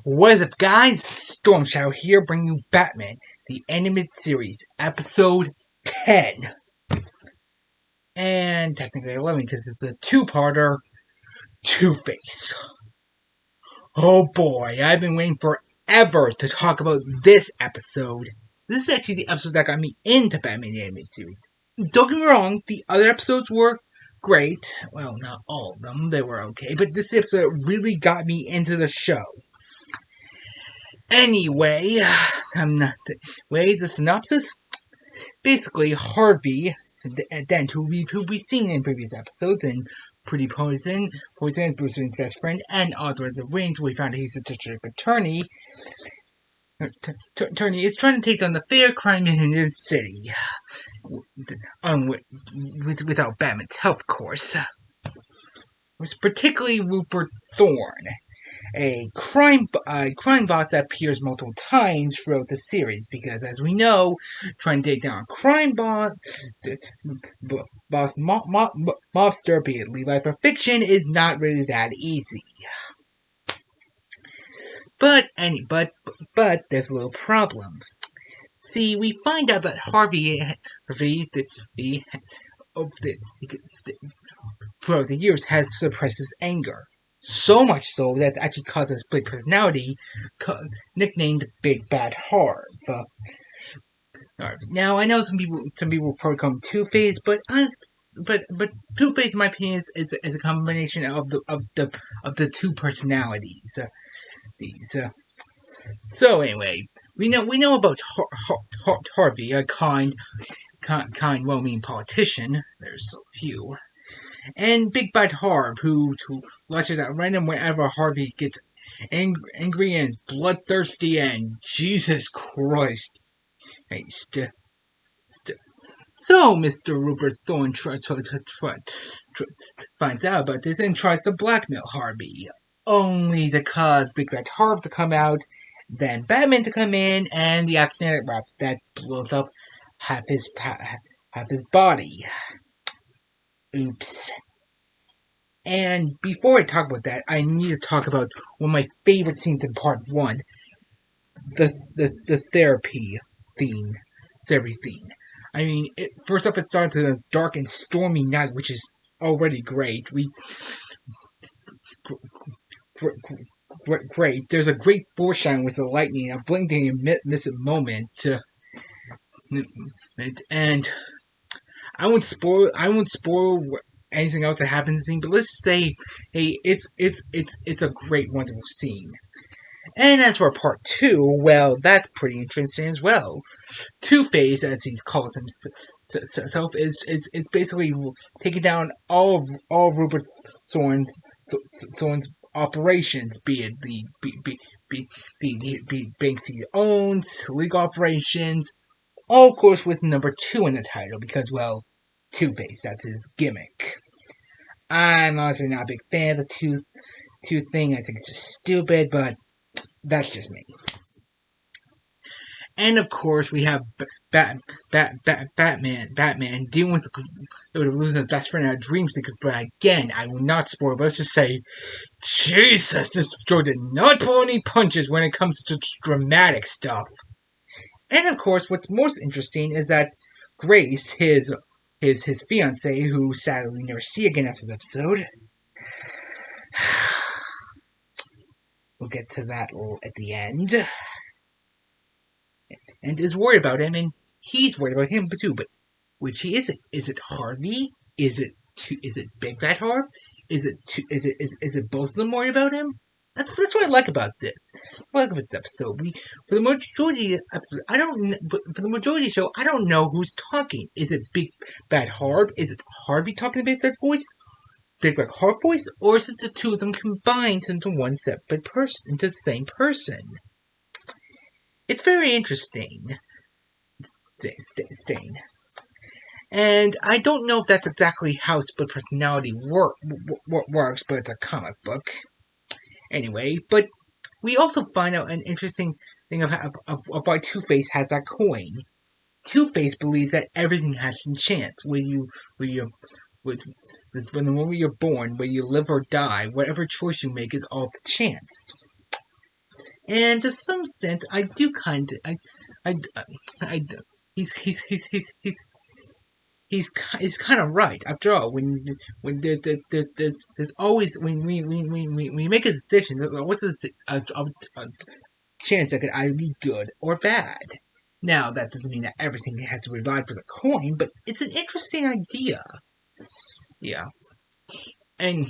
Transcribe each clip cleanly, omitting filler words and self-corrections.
What is up, guys? Storm Shadow here, bringing you Batman, the animated series, episode 10. And technically 11, because it's a two-parter, Two-Face. Oh boy, I've been waiting forever to talk about this episode. This is actually the episode that got me into Batman the animated series. Don't get me wrong, the other episodes were great. Well, not all of them, they were okay, but this episode really got me into the show. Anyway, the synopsis. Basically, Harvey Dent, who we've seen in previous episodes, and Pretty Poison is Bruce Wayne's best friend, and Author of the Rings, we found out he's a district attorney. Attorney is trying to take down the fair crime in his city, without Batman's help, of course. It was particularly Rupert Thorne, a crime boss that appears multiple times throughout the series, because as we know, trying to take down a crime boss, mobster, be it real life or fiction, is not really that easy. But there's a little problem. See, we find out that Harvey throughout the years has suppressed his anger. So much so that it actually caused a split personality, nicknamed Big Bad Harv. Now I know some people probably call him Two-Face, but Two-Face, in my opinion, is a combination of the two personalities. So anyway, we know about Harvey, a kind, well-meaning politician. There's so few. And Big Bad Harv, who lashes at random whenever Harvey gets angry and is bloodthirsty, and Jesus Christ. Hey, so Mr. Rupert Thorne finds out about this and tries to blackmail Harvey, only to cause Big Bad Harv to come out, then Batman to come in, and the accident that blows up half his body. Oops. And before I talk about that, I need to talk about one of my favorite scenes in part 1. The therapy theme. I mean, first off, it starts with a dark and stormy night, which is already great. Great. There's a great foreshadowing with the lightning, a blinking and missing moment. And I won't spoil anything else that happens in the scene, but let's just say, hey, it's a great, wonderful scene. And as for part 2, well, that's pretty interesting as well. Two-Face, as he calls himself, is basically taking down all Rupert Thorne's operations, be it the banks he owns, legal operations, all of course with number 2 in the title, because, well, Two-Face, that's his gimmick. I'm honestly not a big fan of the two thing. I think it's just stupid, but that's just me. And of course, we have Batman dealing with losing his best friend in a dream sequence. But again, I will not spoil. But let's just say, Jesus, this show did not pull any punches when it comes to dramatic stuff. And of course, what's most interesting is that Grace, his fiance, who sadly we never see again after this episode. We'll get to that at the end. And is worried about him, and he's worried about him too. But which he is it? Is it Harvey? Is it Big Bad Harv? Is it both of them worried about him? That's what I like about this. I like about this episode. For the majority of the episode, for the majority of the show, I don't know who's talking. Is it Big Bad Harv? Is it Harvey talking the Big Bad voice? Big Bad Harv voice? Or is it the two of them combined into one separate person, into the same person? It's very interesting. And I don't know if that's exactly how split personality works, but it's a comic book. Anyway, but we also find out an interesting thing of why Two-Face has that coin. Two-Face believes that everything has some chance. From the moment you're born, where you live or die, whatever choice you make is all the chance. And to some extent, I do kind of, I, he's kind of right. After all, when there's always when we make a decision, what's a chance that could either be good or bad. Now that doesn't mean that everything has to rely for the coin, but it's an interesting idea. Yeah, and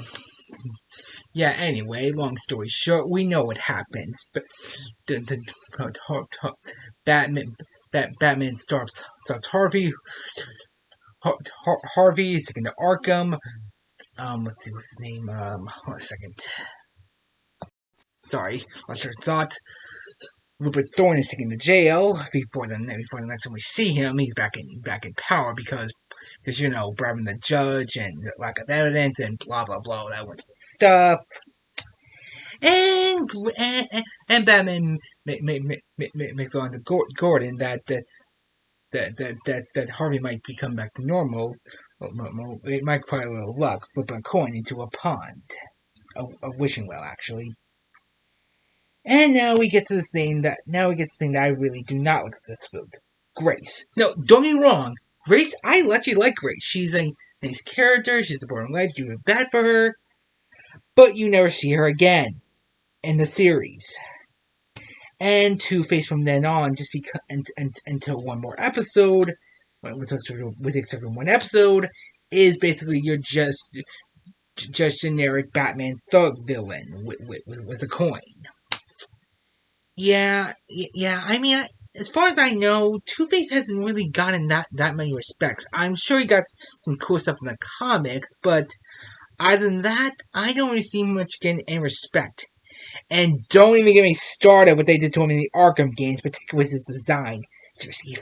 yeah. Anyway, long story short, we know what happens. But Batman, Batman starts Harvey is taken to Arkham. Let's see what's his name. Hold on a second. Sorry, lost your thought. Rupert Thorne is taken to jail before the next time we see him. He's back in power because bribing the judge and lack of evidence and blah blah blah that wonderful stuff. And Batman makes on to Gordon that Harvey might become back to normal. It might require a little luck, flipping a coin into a pond. A wishing well, actually. And now we get to this thing that I really do not like this book. Grace. No, don't get me wrong. Grace, I actually like Grace. She's a nice character. She's supporting life. You feel bad for her, but you never see her again in the series. And Two-Face from then on, just because until one more episode, with except for one episode, is basically you're just generic Batman thug villain with a coin. Yeah. I mean, as far as I know, Two-Face hasn't really gotten that many respects. I'm sure he got some cool stuff in the comics, but other than that, I don't really see much getting any respect. And don't even get me started what they did to him in the Arkham games, particularly with his design. Seriously,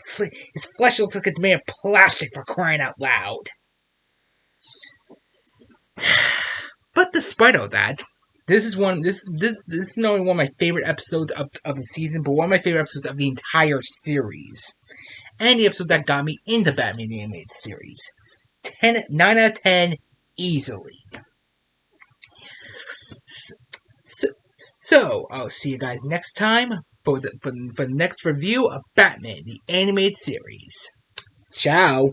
his flesh looks like it's made of plastic, for crying out loud. But despite all that, this is not only one of my favorite episodes of the season, but one of my favorite episodes of the entire series. And the episode that got me into Batman the Animated Series. 9 out of 10, easily. So I'll see you guys next time for the next review of Batman the Animated Series. Ciao!